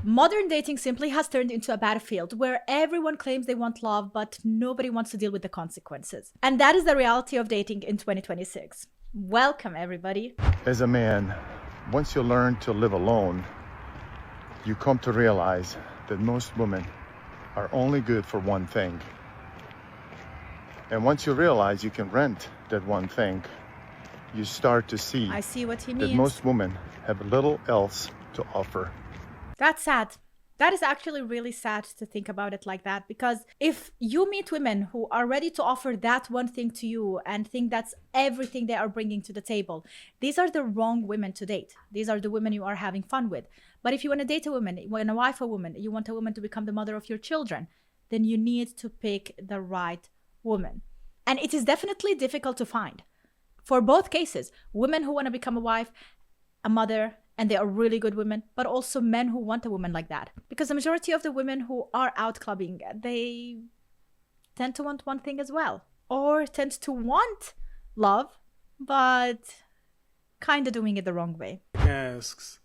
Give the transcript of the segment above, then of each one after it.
Modern dating simply has turned into a battlefield where everyone claims they want love, but nobody wants to deal with the consequences. And that is the reality of dating in 2026. Welcome, everybody. As a man, once you learn to live alone, you come to realize that most women are only good for one thing. And once you realize you can rent that one thing, you start to see I see what he that means. most women have little else to offer. That's sad. That is actually really sad to think about it like that, because if you meet women who are ready to offer that one thing to you and think that's everything they are bringing to the table, these are the wrong women to date. These are the women you are having fun with. But if you want to date a woman, you want to wife a woman, you want a woman to become the mother of your children, then you need to pick the right woman. And it is definitely difficult to find. For both cases, women who want to become a wife, a mother, and they are really good women, but also men who want a woman like that. Because the majority of the women who are out clubbing, they tend to want one thing as well. Or tend to want love, but kind of doing it the wrong way. Asks,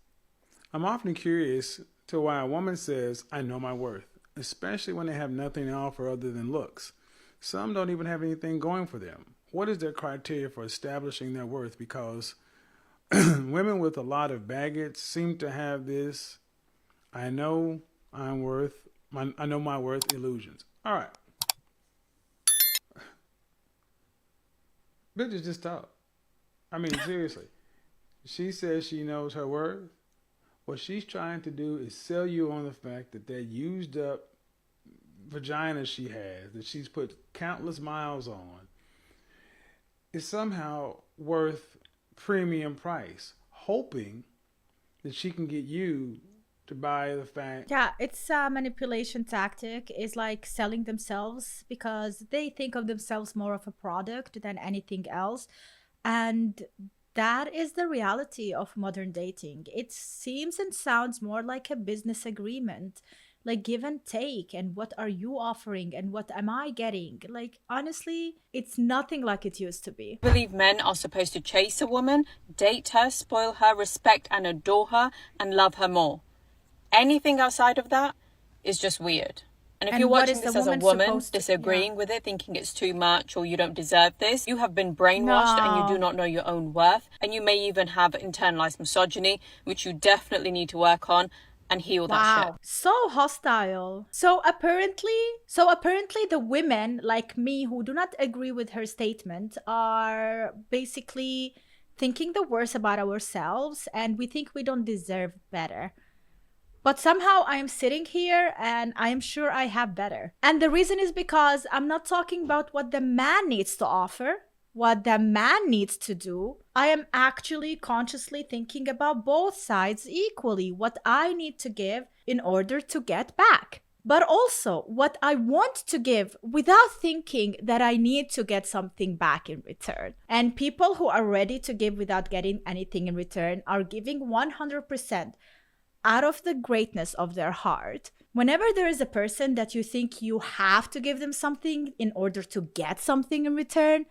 I'm often curious to why a woman says, I know my worth, especially when they have nothing to offer other than looks. Some don't even have anything going for them. What is their criteria for establishing their worth? Because women with a lot of baggage seem to have this I know my worth illusions. All right. Bitches just talk. I mean, seriously. She says she knows her worth. What she's trying to do is sell you on the fact that that used up vagina she has, that she's put countless miles on, is somehow worth premium price, hoping that she can get you to buy the fact. Yeah, it's a manipulation tactic. It's like selling themselves because they think of themselves more of a product than anything else. And that is the reality of modern dating. It seems and sounds more like a business agreement, like give and take, and what are you offering and what am I getting? Like, honestly, it's nothing like it used to be. I believe men are supposed to chase a woman, date her, spoil her, respect and adore her, and love her more. Anything outside of that is just weird. And if you're watching this as a woman, disagreeing with it, thinking it's too much or you don't deserve this, you have been brainwashed and you do not know your own worth. And you may even have internalized misogyny, which you definitely need to work on and heal that shit. So hostile. So apparently the women like me who do not agree with her statement are basically thinking the worst about ourselves and we think we don't deserve better. But somehow I am sitting here and I am sure I have better. And the reason is because I'm not talking about what the man needs to offer, what the man needs to do. I am actually consciously thinking about both sides equally, what I need to give in order to get back. But also what I want to give without thinking that I need to get something back in return. And people who are ready to give without getting anything in return are giving 100% out of the greatness of their heart. Whenever there is a person that you think you have to give them something in order to get something in return,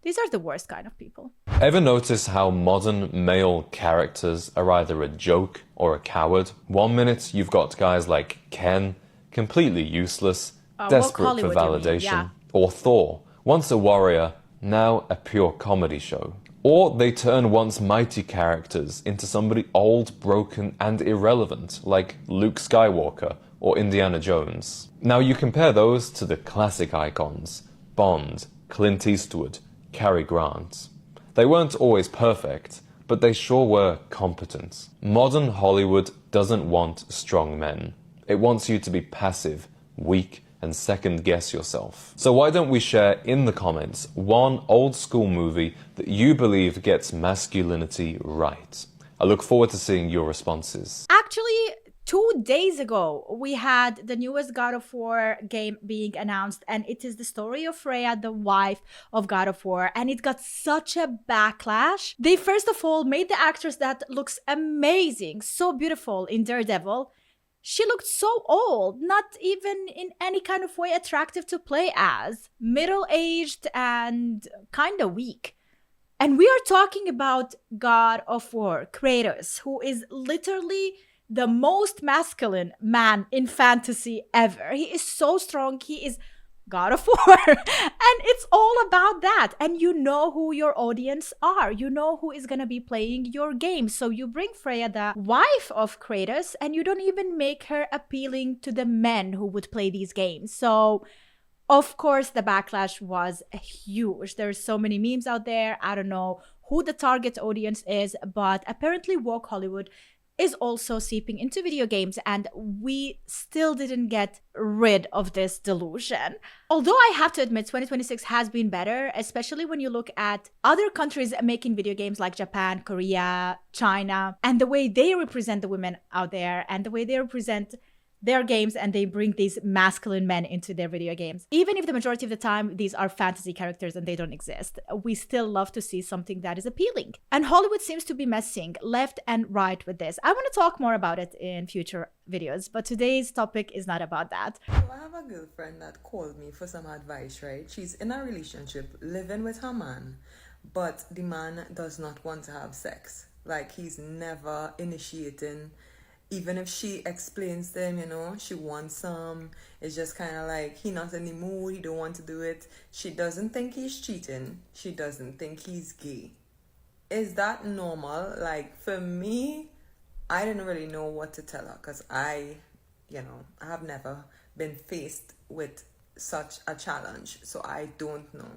these are the worst kind of people. Ever notice how modern male characters are either a joke or a coward? 1 minute you've got guys like Ken, completely useless, desperate for validation, or Thor, once a warrior, now a pure comedy show. Or they turn once mighty characters into somebody old, broken and irrelevant, like Luke Skywalker or Indiana Jones. Now you compare those to the classic icons, Bond, Clint Eastwood, Cary Grant. They weren't always perfect, but they sure were competent. Modern Hollywood doesn't want strong men. It wants you to be passive, weak, and second guess yourself. So why don't we share in the comments one old school movie that you believe gets masculinity right? I look forward to seeing your responses. Actually, 2 days ago, we had the newest God of War game being announced, and it is the story of Freya, the wife of God of War, and it got such a backlash. They first of all made the actress that looks amazing, so beautiful in Daredevil. She looked so old, not even in any kind of way attractive to play as, middle-aged and kind of weak. And we are talking about God of War, Kratos, who is literally the most masculine man in fantasy ever. He is so strong. He is God of War. And it's all about that. And you know who your audience are. You know who is going to be playing your game. So you bring Freya, the wife of Kratos, and you don't even make her appealing to the men who would play these games. So of course, the backlash was huge. There's so many memes out there. I don't know who the target audience is, but apparently woke Hollywood is also seeping into video games, and we still didn't get rid of this delusion. Although I have to admit, 2026 has been better, especially when you look at other countries making video games like Japan, Korea, China, and the way they represent the women out there and the way they represent their games, and they bring these masculine men into their video games. Even if the majority of the time these are fantasy characters and they don't exist, we still love to see something that is appealing. And Hollywood seems to be messing left and right with this. I want to talk more about it in future videos, but today's topic is not about that. So I have a girlfriend that called me for some advice, right? She's in a relationship, living with her man, but the man does not want to have sex. Like, he's never initiating. Even if she explains to him, you know, she wants some, it's just kind of like he not in the mood, he don't want to do it. She doesn't think he's cheating. She doesn't think he's gay. Is that normal? Like, for me, I didn't really know what to tell her because I have never been faced with such a challenge. So I don't know.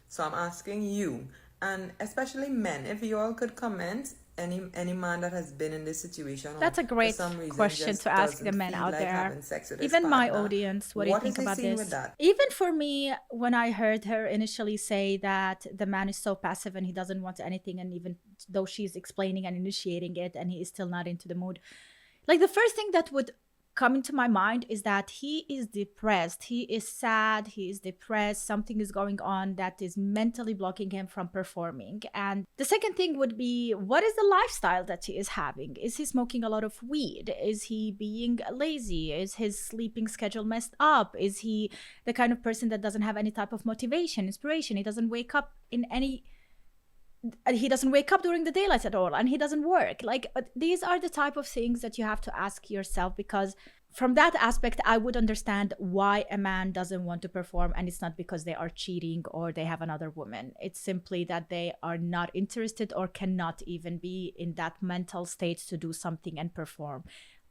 So I'm asking you, and especially men, if you all could comment, any man that has been in this situation, that's a great question to ask the men out there. Even my audience, what do you think about this? Even for me, when I heard her initially say that the man is so passive and he doesn't want anything, and even though she's explaining and initiating it and he is still not into the mood, like, the first thing that would come into my mind is that he is depressed. He is sad. He is depressed. Something is going on that is mentally blocking him from performing. And the second thing would be, what is the lifestyle that he is having? Is he smoking a lot of weed? Is he being lazy? Is his sleeping schedule messed up? Is he the kind of person that doesn't have any type of motivation, inspiration? He doesn't wake up during the daylight at all, and he doesn't work. Like, these are the type of things that you have to ask yourself, because from that aspect, I would understand why a man doesn't want to perform, and it's not because they are cheating or they have another woman. It's simply that they are not interested or cannot even be in that mental state to do something and perform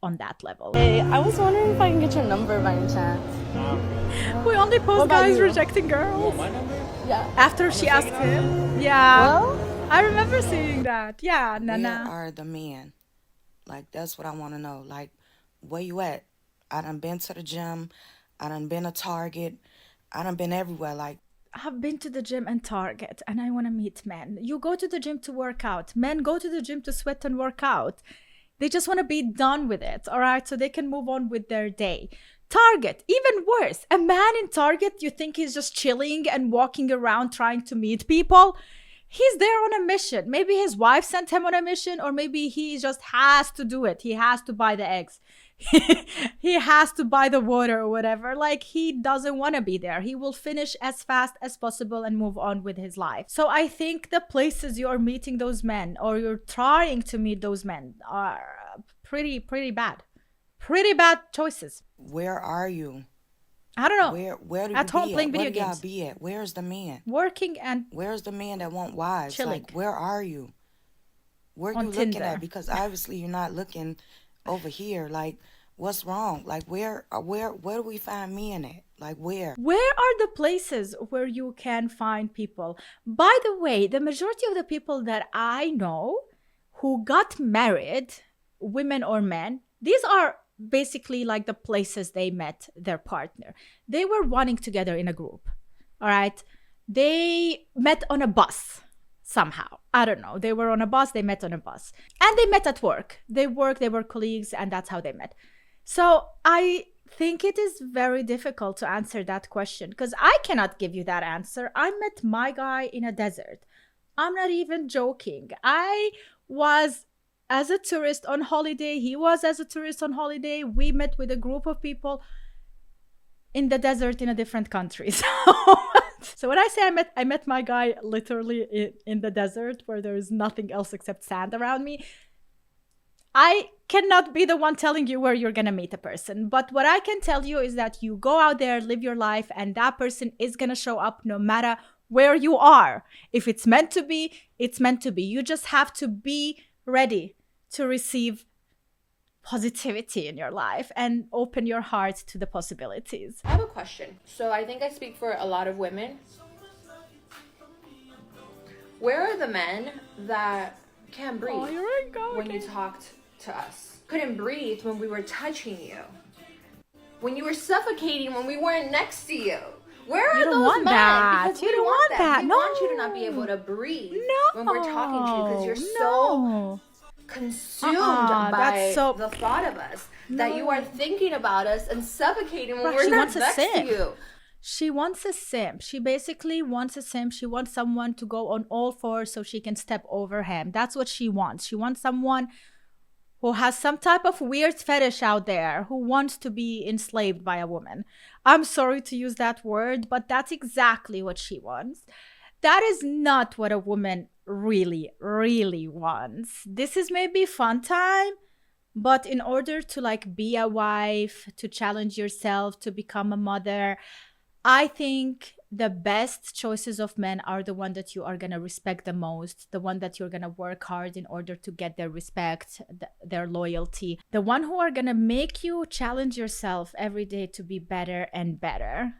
on that level. Hey, I was wondering if I can get your number by any chance. We only post guys rejecting girls. My number? Yeah. After she asked him. Yeah. Well, I remember seeing that. Yeah, Nana. Where are the men? Like, that's what I want to know. Like, where you at? I done been to the gym. I done been to Target. I done been everywhere. Like, I've been to the gym and Target, and I want to meet men. You go to the gym to work out. Men go to the gym to sweat and work out. They just want to be done with it, all right? So they can move on with their day. Target, even worse. A man in Target, you think he's just chilling and walking around trying to meet people? He's there on a mission. Maybe his wife sent him on a mission, or maybe he just has to do it. He has to buy the eggs. He has to buy the water or whatever. Like, he doesn't want to be there. He will finish as fast as possible and move on with his life. So I think the places you're meeting those men, or you're trying to meet those men, are pretty bad. Pretty bad choices. where are you? I don't know. Where do at you home be playing at? video Where do y'all games. be at? Where's the man? Working and Where's the man that want wives? Chilling. Like, where are you? Where On you looking Tinder. at? Because obviously you're not looking over here. Like, what's wrong? Like, where do we find men at? Like, where? Where are the places where you can find people? By the way, the majority of the people that I know who got married, women or men, these are basically like the places they met their partner. They were running together in a group, all right? They met on a bus somehow. I don't know. They were on a bus, they met on a bus. And they met at work. They were colleagues, and that's how they met. So I think it is very difficult to answer that question, because I cannot give you that answer. I met my guy in a desert. I'm not even joking. I was as a tourist on holiday. He was as a tourist on holiday. We met with a group of people in the desert in a different country. So when I say I met my guy literally in the desert where there is nothing else except sand around me, I cannot be the one telling you where you're going to meet a person. But what I can tell you is that you go out there, live your life, and that person is going to show up no matter where you are. If it's meant to be, it's meant to be. You just have to be ready to receive positivity in your life and open your heart to the possibilities. I have a question. So I think I speak for a lot of women. Where are the men that can't breathe when you talked to us? Couldn't breathe when we were touching you. When you were suffocating when we weren't next to you. Where are those men? Because we don't want that. We want you to not be able to breathe when we're talking to you because you're so consumed by the thought of us that you are thinking about us and suffocating when we're not next to you. She wants a simp. She basically wants a simp. She wants someone to go on all fours so she can step over him. That's what she wants. She wants someone who has some type of weird fetish out there, who wants to be enslaved by a woman. I'm sorry to use that word, but that's exactly what she wants. That is not what a woman really, really wants. This is maybe fun time, but in order to like be a wife, to challenge yourself, to become a mother, I think the best choices of men are the one that you are going to respect the most, the one that you're going to work hard in order to get their respect, their loyalty, the one who are going to make you challenge yourself every day to be better and better.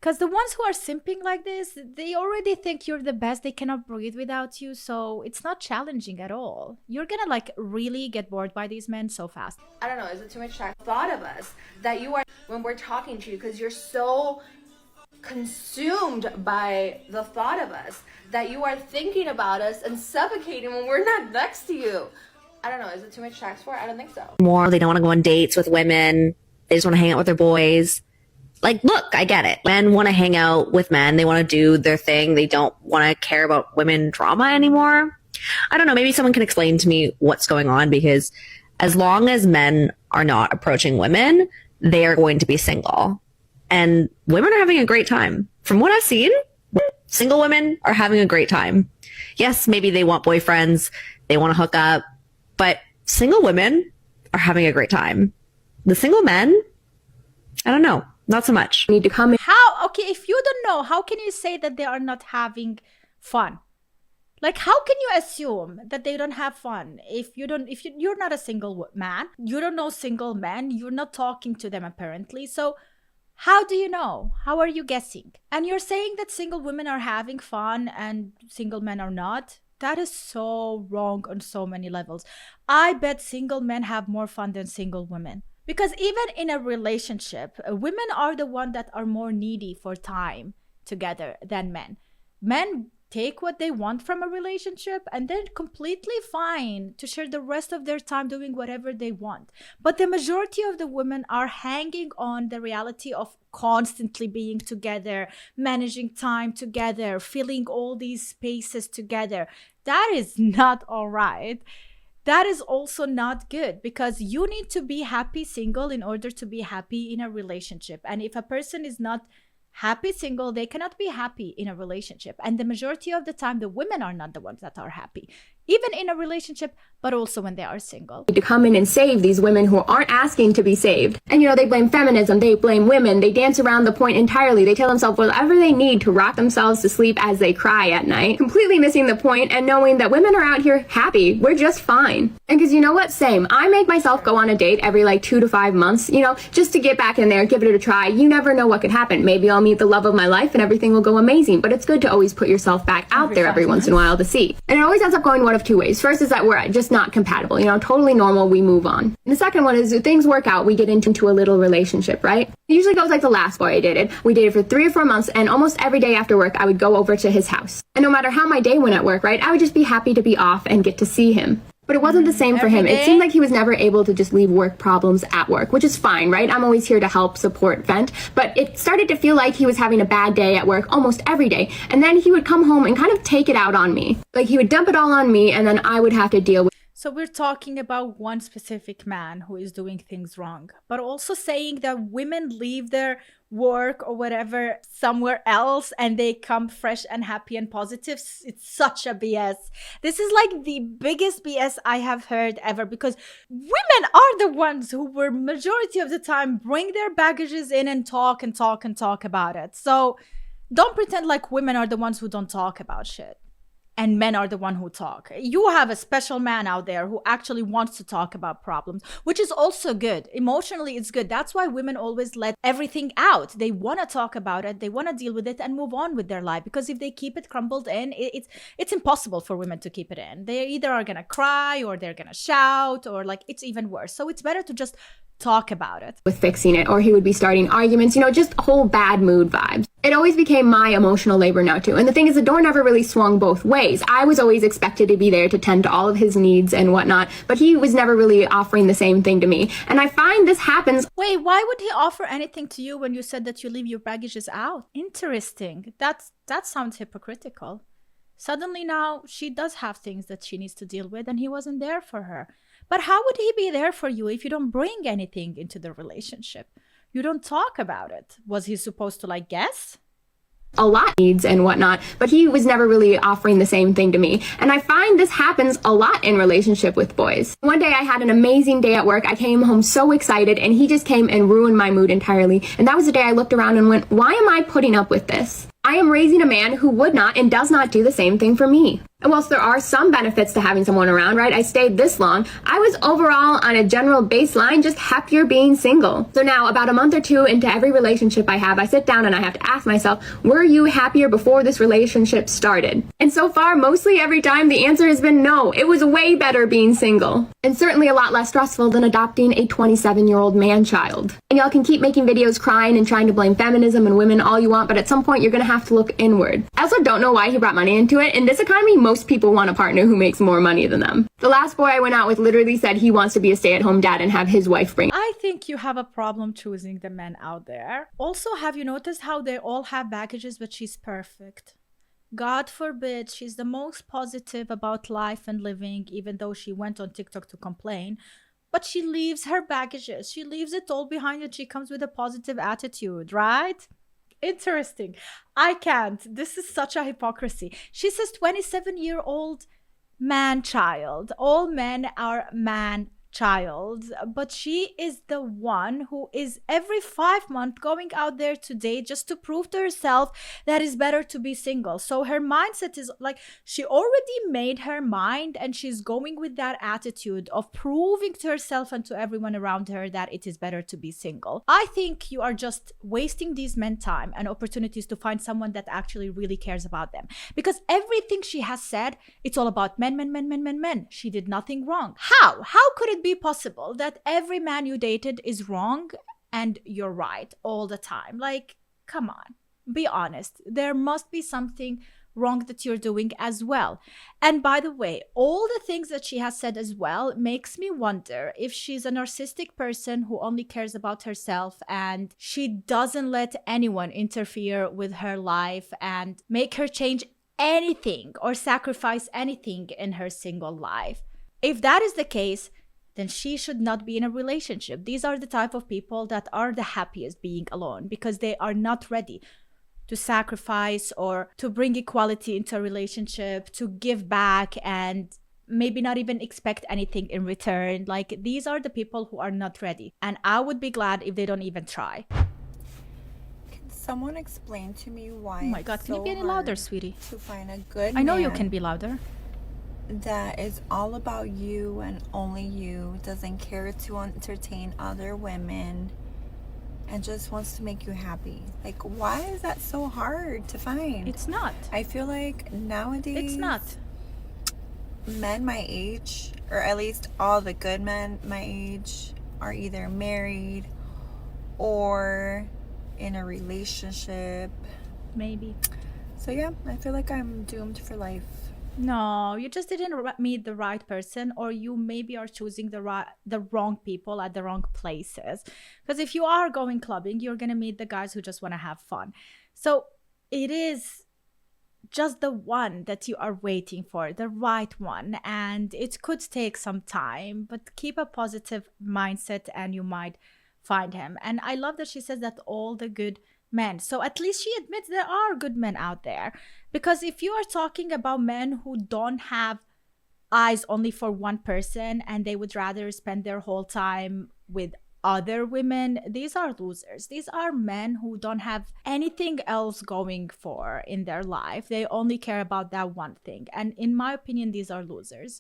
Because the ones who are simping like this, they already think you're the best. They cannot breathe without you. So it's not challenging at all. You're going to like really get bored by these men so fast. I don't know. Is it too much thought of us that you are when we're talking to you because you're so consumed by the thought of us that you are thinking about us and suffocating when we're not next to you. I don't know. Is it too much tax for it? I don't think so. More, they don't want to go on dates with women. They just want to hang out with their boys. Like, look, I get it. Men want to hang out with men. They want to do their thing. They don't want to care about women drama anymore. I don't know. Maybe someone can explain to me what's going on, because as long as men are not approaching women, they are going to be single. And women are having a great time. From what I've seen, single women are having a great time. Yes, maybe they want boyfriends. They want to hook up. But single women are having a great time. The single men, I don't know. Not so much. Need to come in. How? Okay, if you don't know, how can you say that they are not having fun? Like, how can you assume that they don't have fun if you're not a single man, you don't know single men, you're not talking to them apparently. So how do you know? How are you guessing? And you're saying that single women are having fun and single men are not? That is so wrong on so many levels. I bet single men have more fun than single women. Because even in a relationship, women are the ones that are more needy for time together than men. Men take what they want from a relationship and they're completely fine to share the rest of their time doing whatever they want. But the majority of the women are hanging on the reality of constantly being together, managing time together, filling all these spaces together. That is not all right. That is also not good, because you need to be happy single in order to be happy in a relationship. And if a person is not happy single, they cannot be happy in a relationship. And the majority of the time, the women are not the ones that are happy, even in a relationship, but also when they are single. To come in and save these women who aren't asking to be saved. And they blame feminism, they blame women, they dance around the point entirely. They tell themselves whatever they need to rock themselves to sleep as they cry at night, completely missing the point and knowing that women are out here happy. We're just fine. And because you know what? Same. I make myself go on a date every 2 to 5 months, just to get back in there, give it a try. You never know what could happen. Maybe I'll meet the love of my life and everything will go amazing. But it's good to always put yourself back out there every once in a while to see. And it always ends up going one of two ways. First is that we're just not compatible, totally normal, we move on. And the second one is if things work out, we get into a little relationship, right? It usually goes like the last boy I dated. We dated for 3 or 4 months, and almost every day after work, I would go over to his house. And no matter how my day went at work, right, I would just be happy to be off and get to see him. But it wasn't the same for him. It seemed like he was never able to just leave work problems at work, which is fine, right? I'm always here to help, support, vent. But it started to feel like he was having a bad day at work almost every day. And then he would come home and kind of take it out on me. Like he would dump it all on me, and then I would have to deal with. So we're talking about one specific man who is doing things wrong, but also saying that women leave their work or whatever somewhere else and they come fresh and happy and positive. It's such a BS. This is like the biggest BS I have heard ever, because women are the ones who were majority of the time bring their baggages in and talk and talk and talk about it. So don't pretend like women are the ones who don't talk about shit and men are the one who talk. You have a special man out there who actually wants to talk about problems, which is also good. Emotionally, it's good. That's why women always let everything out. They want to talk about it. They want to deal with it and move on with their life. Because if they keep it crumbled in, it's impossible for women to keep it in. They either are going to cry or they're going to shout, or like it's even worse. So it's better to just talk about it. With fixing it, or he would be starting arguments, just whole bad mood vibes. It always became my emotional labor now too. And the thing is, the door never really swung both ways. I was always expected to be there to tend to all of his needs and whatnot, but he was never really offering the same thing to me. And I find this happens. Wait, why would he offer anything to you when you said that you leave your baggages out? Interesting. That sounds hypocritical. Suddenly now she does have things that she needs to deal with and he wasn't there for her. But how would he be there for you if you don't bring anything into the relationship? You don't talk about it. Was he supposed to guess? A lot needs and whatnot, but he was never really offering the same thing to me. And I find this happens a lot in relationship with boys. One day I had an amazing day at work. I came home so excited and he just came and ruined my mood entirely. And that was the day I looked around and went, why am I putting up with this? I am raising a man who would not and does not do the same thing for me. And whilst there are some benefits to having someone around, right, I stayed this long, I was overall on a general baseline just happier being single. So now, about a month or two into every relationship I have, I sit down and I have to ask myself, were you happier before this relationship started? And so far, mostly every time, the answer has been no. It was way better being single. And certainly a lot less stressful than adopting a 27-year-old man-child. And y'all can keep making videos crying and trying to blame feminism and women all you want, but at some point you're gonna have to look inward. I also don't know why he brought money into it. In this economy, most people want a partner who makes more money than them. The last boy I went out with literally said he wants to be a stay-at-home dad and have his wife bring. I think you have a problem choosing the men out there. Also, have you noticed how they all have baggages, but she's perfect? God forbid she's the most positive about life and living, even though she went on TikTok to complain. But she leaves her baggages. She leaves it all behind and she comes with a positive attitude, right? Interesting. I can't. This is such a hypocrisy. She says 27-year-old man-child. All men are man-child. But she is the one who is every 5 months going out there to date just to prove to herself that it's better to be single. So her mindset is she already made her mind and she's going with that attitude of proving to herself and to everyone around her that it is better to be single. I think you are just wasting these men time and opportunities to find someone that actually really cares about them. Because everything she has said, it's all about men. She did nothing wrong. How? How could it be possible that every man you dated is wrong and you're right all the time? Come on, be honest. There must be something wrong that you're doing as well. And by the way, all the things that she has said as well makes me wonder if she's a narcissistic person who only cares about herself and she doesn't let anyone interfere with her life and make her change anything or sacrifice anything in her single life. If that is the case, then she should not be in a relationship. These are the type of people that are the happiest being alone because they are not ready to sacrifice or to bring equality into a relationship, to give back and maybe not even expect anything in return. These are the people who are not ready. And I would be glad if they don't even try. Can someone explain to me why? Oh my God, can you be any louder, sweetie? To find a good I know man you can be louder. that is all about you and only you, doesn't care to entertain other women, and just wants to make you happy. Why is that so hard to find? It's not. I feel like nowadays It's not. men my age, or at least all the good men my age, are either married or in a relationship. Maybe. So yeah, I feel like I'm doomed for life. No, you just didn't meet the right person, or you maybe are choosing the wrong people at the wrong places. Because if you are going clubbing, you're going to meet the guys who just want to have fun. So it is just the one that you are waiting for, the right one. And it could take some time, but keep a positive mindset and you might find him. And I love that she says that all the good men. So at least she admits there are good men out there. Because if you are talking about men who don't have eyes only for one person and they would rather spend their whole time with other women, these are losers. These are men who don't have anything else going for in their life. They only care about that one thing. And in my opinion, these are losers.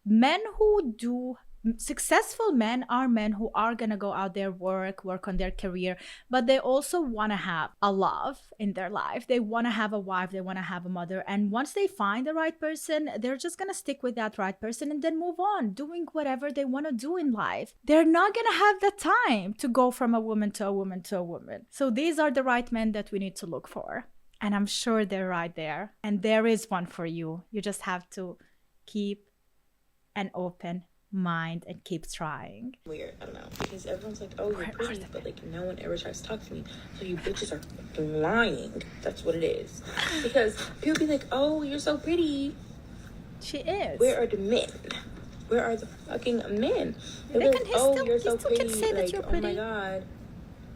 Men who do successful men are men who are gonna go out there, work on their career, but they also want to have a love in their life. They want to have a wife, they want to have a mother, and once they find the right person, they're just gonna stick with that right person and then move on, doing whatever they want to do in life. They're not gonna have the time to go from a woman to a woman to a woman. So these are the right men that we need to look for, and I'm sure they're right there, and there is one for you. You just have to keep an open mind and keep trying. Weird, I don't know, because everyone's like, oh, you're pretty, but like no one ever tries to talk to me. So you bitches are fucking lying. That's what it is. Because people be like, oh, you're so pretty. She is. Where are the men? Where are the fucking men? They like, can oh, you're so still pretty. can say like, that you're pretty. Oh my god,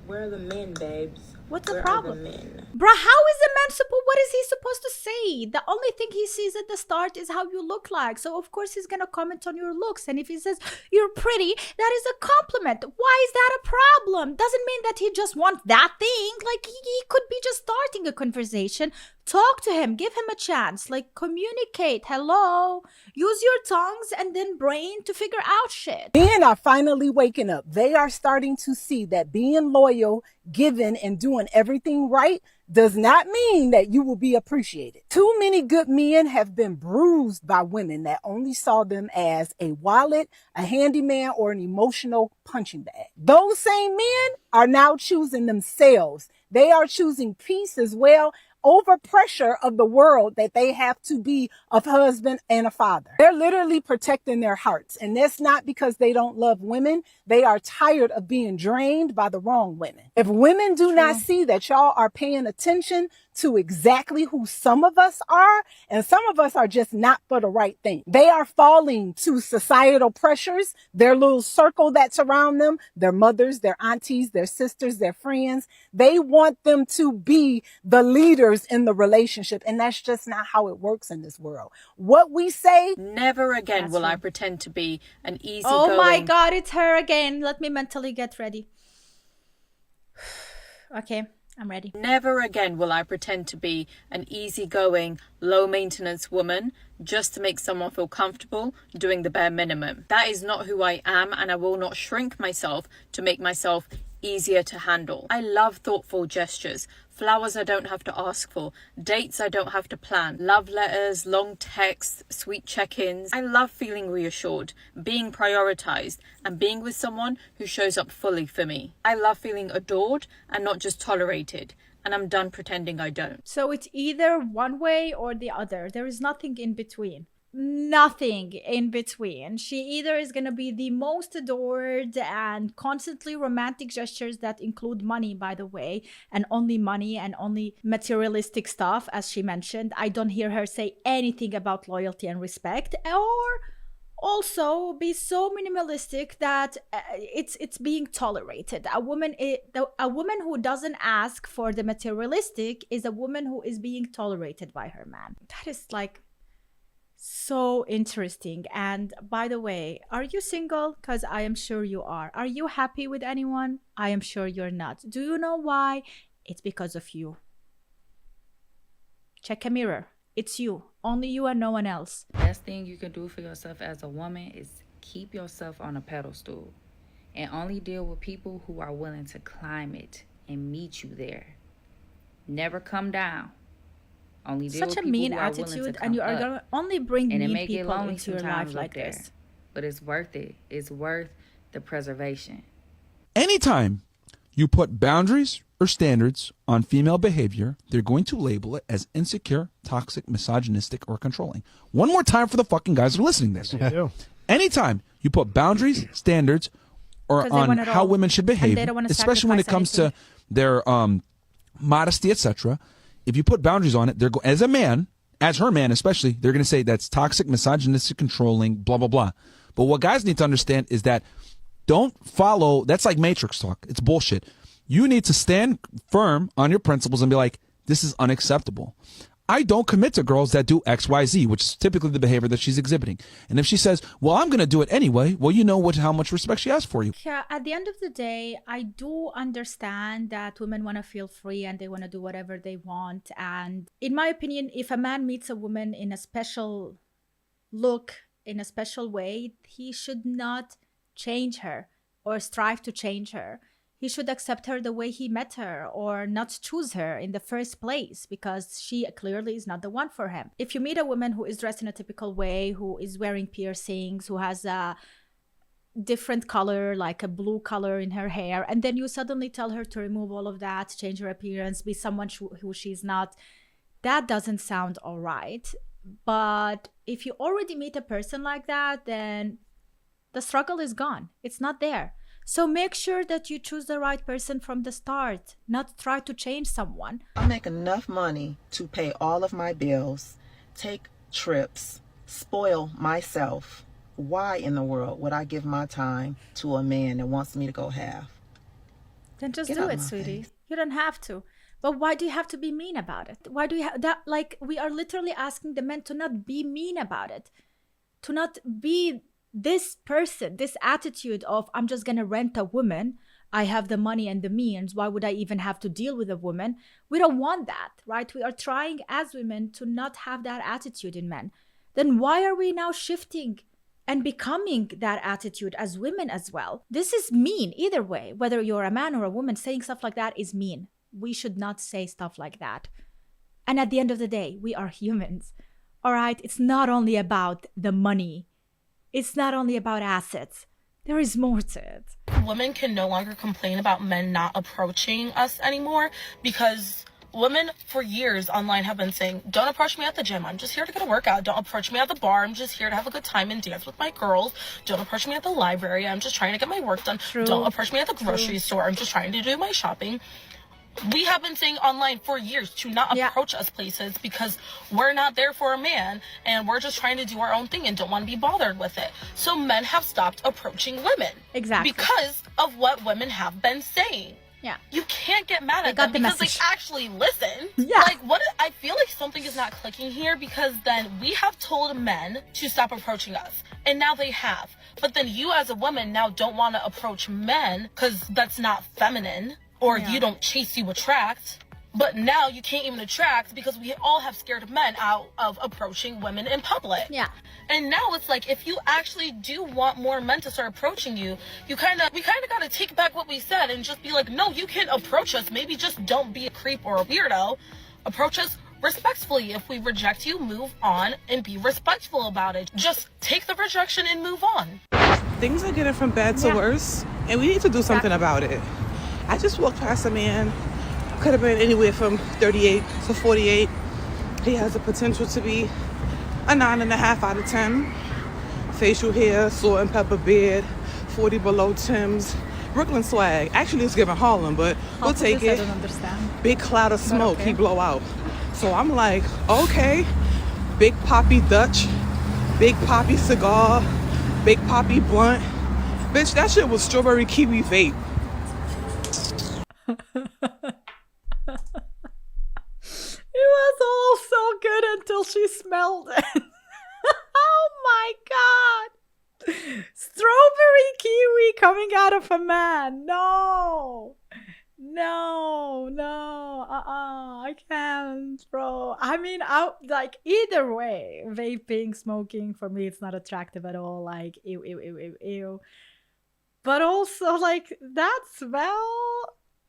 where are the men, babes? What's the Where problem? Are the men? Bruh, how is a man supposed, what is he supposed to say? The only thing he sees at the start is how you look like. So of course he's gonna comment on your looks. And if he says you're pretty, that is a compliment. Why is that a problem? Doesn't mean that he just wants that thing. Like he could be just starting a conversation. Talk to him, give him a chance, like communicate. Hello, use your tongues and then brain to figure out shit. Men are finally waking up. They are starting to see that being loyal, giving, and doing everything right does not mean that you will be appreciated. Too many good men have been bruised by women that only saw them as a wallet, a handyman, or an emotional punching bag. Those same men are now choosing themselves. They are choosing peace as well, over pressure of the world that they have to be a husband and a father. They're literally protecting their hearts. And that's not because they don't love women. They are tired of being drained by the wrong women. If women do not see that y'all are paying attention to exactly who some of us are, and some of us are just not for the right thing. They are falling to societal pressures, their little circle that's around them, their mothers, their aunties, their sisters, their friends. They want them to be the leaders in the relationship, and that's just not how it works in this world. What we say... Never again will I pretend to be an easygoing... Oh my God, it's her again. Let me mentally get ready. Okay. I'm ready. Never again will I pretend to be an easygoing, low-maintenance woman just to make someone feel comfortable doing the bare minimum. That is not who I am, and I will not shrink myself to make myself easier to handle. I love thoughtful gestures, flowers I don't have to ask for, dates I don't have to plan, love letters, long texts, sweet check-ins. I love feeling reassured, being prioritized, and being with someone who shows up fully for me. I love feeling adored and not just tolerated, and I'm done pretending I don't. So it's either one way or the other. There is nothing in between. Nothing in between. She either is going to be the most adored and constantly romantic gestures that include money, by the way, and only money and only materialistic stuff, as she mentioned. I don't hear her say anything about loyalty and respect, or also be so minimalistic that it's being tolerated. A woman who doesn't ask for the materialistic is a woman who is being tolerated by her man. That is like so interesting. And by the way, are you single? Because I am sure you are. Are you happy with anyone? I am sure you're not. Do you know why? It's because of you. Check a mirror. It's you. Only you and no one else. Best thing you can do for yourself as a woman is keep yourself on a pedestal and only deal with people who are willing to climb it and meet you there. Never come down. Only deal Such with a people mean who are willing attitude, to and you come are up. gonna only bring And it mean may get people lonely into your sometimes life like up there, this. but it's worth it. It's worth the preservation. Anytime you put boundaries or standards on female behavior, they're going to label it as insecure, toxic, misogynistic, or controlling. One more time for the fucking guys who are listening to this. Anytime you put boundaries, standards, or on how women should behave, especially when it comes to their modesty, etc., if you put boundaries on it, they're as a man, as her man especially, they're going to say that's toxic, misogynistic, controlling, blah, blah, blah. But what guys need to understand is that don't follow, that's like Matrix talk. It's bullshit. You need to stand firm on your principles and be like, this is unacceptable. I don't commit to girls that do X, Y, Z, which is typically the behavior that she's exhibiting. And if she says, well, I'm going to do it anyway, well, you know how much respect she has for you. Yeah, at the end of the day, I do understand that women want to feel free and they want to do whatever they want. And in my opinion, if a man meets a woman in a special look, in a special way, he should not change her or strive to change her. He should accept her the way he met her or not choose her in the first place because she clearly is not the one for him. If you meet a woman who is dressed in a typical way, who is wearing piercings, who has a different color, like a blue color in her hair, and then you suddenly tell her to remove all of that, change her appearance, be someone who she's not, that doesn't sound all right. But if you already meet a person like that, then the struggle is gone. It's not there. So make sure that you choose the right person from the start, not try to change someone. I make enough money to pay all of my bills, take trips, spoil myself. Why in the world would I give my time to a man that wants me to go half? Then just do it, sweetie. You don't have to. But why do you have to be mean about it? Why do you have that? Like, we are literally asking the men to not be mean about it, to not be this person, this attitude of, I'm just gonna rent a woman, I have the money and the means, why would I even have to deal with a woman? We don't want that, right? We are trying as women to not have that attitude in men. Then why are we now shifting and becoming that attitude as women as well? This is mean either way. Whether you're a man or a woman, saying stuff like that is mean. We should not say stuff like that. And at the end of the day, we are humans, all right? It's not only about the money. It's not only about assets. There is more to it. Women can no longer complain about men not approaching us anymore because women for years online have been saying, don't approach me at the gym. I'm just here to get a workout. Don't approach me at the bar. I'm just here to have a good time and dance with my girls. Don't approach me at the library. I'm just trying to get my work done. True. Don't approach me at the grocery store. I'm just trying to do my shopping. We have been saying online for years to not approach us places because we're not there for a man and we're just trying to do our own thing and don't want to be bothered with it. So men have stopped approaching women. Exactly. Because of what women have been saying. Yeah. You can't get mad at them because they actually listen. Yeah. Like, what? I feel like something is not clicking here because then we have told men to stop approaching us and now they have. But then you as a woman now don't want to approach men because that's not feminine. Or you don't chase, you attract. But now you can't even attract because we all have scared men out of approaching women in public. Yeah. And now it's like, if you actually do want more men to start approaching you, we kind of got to take back what we said and just be like, no, you can approach us. Maybe just don't be a creep or a weirdo. Approach us respectfully. If we reject you, move on and be respectful about it. Just take the rejection and move on. Things are getting from bad to worse, and we need to do something about it. I just walked past a man, could have been anywhere from 38 to 48. He has the potential to be a 9.5 out of 10. Facial hair, salt and pepper beard, 40 below Tim's, Brooklyn swag. Actually, it's giving Harlem, but we'll take it. I don't understand. Big cloud of smoke, he blow out. So I'm like, okay, Big Poppy Dutch, Big Poppy cigar, Big Poppy blunt. Bitch, that shit was strawberry kiwi vape. It was all so good until she smelled it. Oh my god! Strawberry kiwi coming out of a man. No, I can't, bro. I mean, like, either way, vaping, smoking, for me, it's not attractive at all. Like, ew. But also, like, that smell,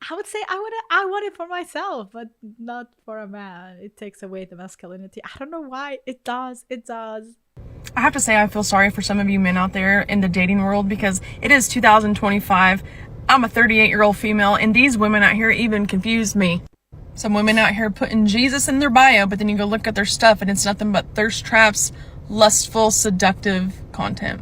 I would say I want it for myself, but not for a man. It takes away the masculinity. I don't know why. It does. I have to say I feel sorry for some of you men out there in the dating world because it is 2025. I'm a 38-year-old female, and these women out here even confused me. Some women out here putting Jesus in their bio, but then you go look at their stuff and it's nothing but thirst traps, lustful, seductive content.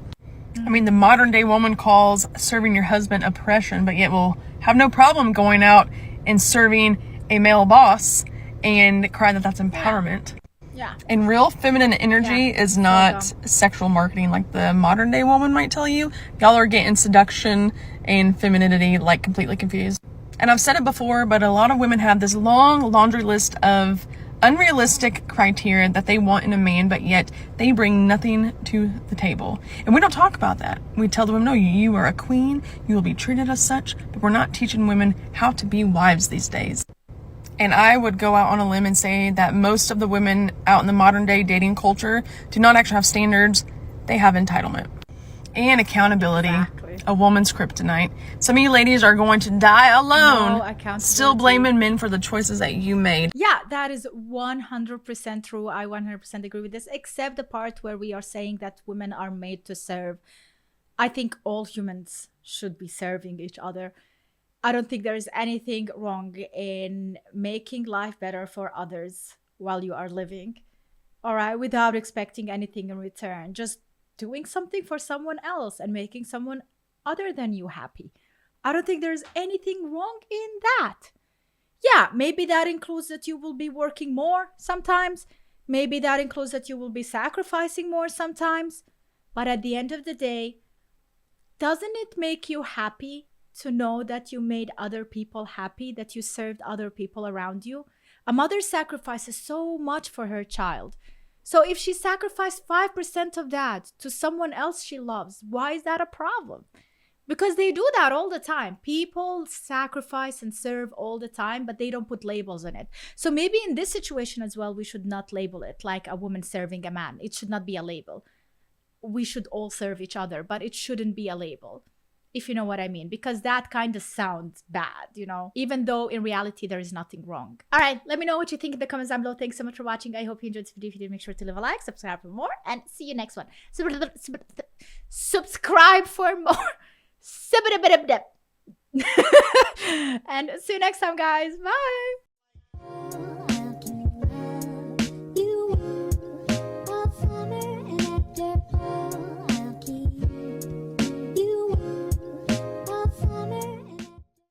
I mean, the modern day woman calls serving your husband oppression, but yet will have no problem going out and serving a male boss and cry that that's empowerment. Yeah. And real feminine energy is not sexual marketing like the modern day woman might tell you. Y'all are getting seduction and femininity like completely confused. And I've said it before, but a lot of women have this long laundry list of unrealistic criteria that they want in a man, but yet they bring nothing to the table. And we don't talk about that. We tell the women, no, you are a queen, you will be treated as such, but we're not teaching women how to be wives these days. And I would go out on a limb and say that most of the women out in the modern day dating culture do not actually have standards. They have entitlement and accountability. Exactly. A woman's kryptonite. Some of you ladies are going to die alone, still blaming men for the choices that you made. Yeah, that is 100% true. I 100% agree with this, except the part where we are saying that women are made to serve. I think all humans should be serving each other. I don't think there is anything wrong in making life better for others while you are living, all right, without expecting anything in return. Just doing something for someone else and making someone other than you happy. I don't think there's anything wrong in that. Yeah, maybe that includes that you will be working more sometimes. Maybe that includes that you will be sacrificing more sometimes. But at the end of the day, doesn't it make you happy to know that you made other people happy, that you served other people around you? A mother sacrifices so much for her child. So if she sacrificed 5% of that to someone else she loves, why is that a problem? Because they do that all the time. People sacrifice and serve all the time, but they don't put labels on it. So maybe in this situation as well, we should not label it like a woman serving a man. It should not be a label. We should all serve each other, but it shouldn't be a label, if you know what I mean, because that kind of sounds bad, you know, even though in reality there is nothing wrong. All right, let me know what you think in the comments down below. Thanks so much for watching. I hope you enjoyed this video. If you did, make sure to leave a like, subscribe for more, and see you next one. Subscribe for more. And see you next time, guys. Bye.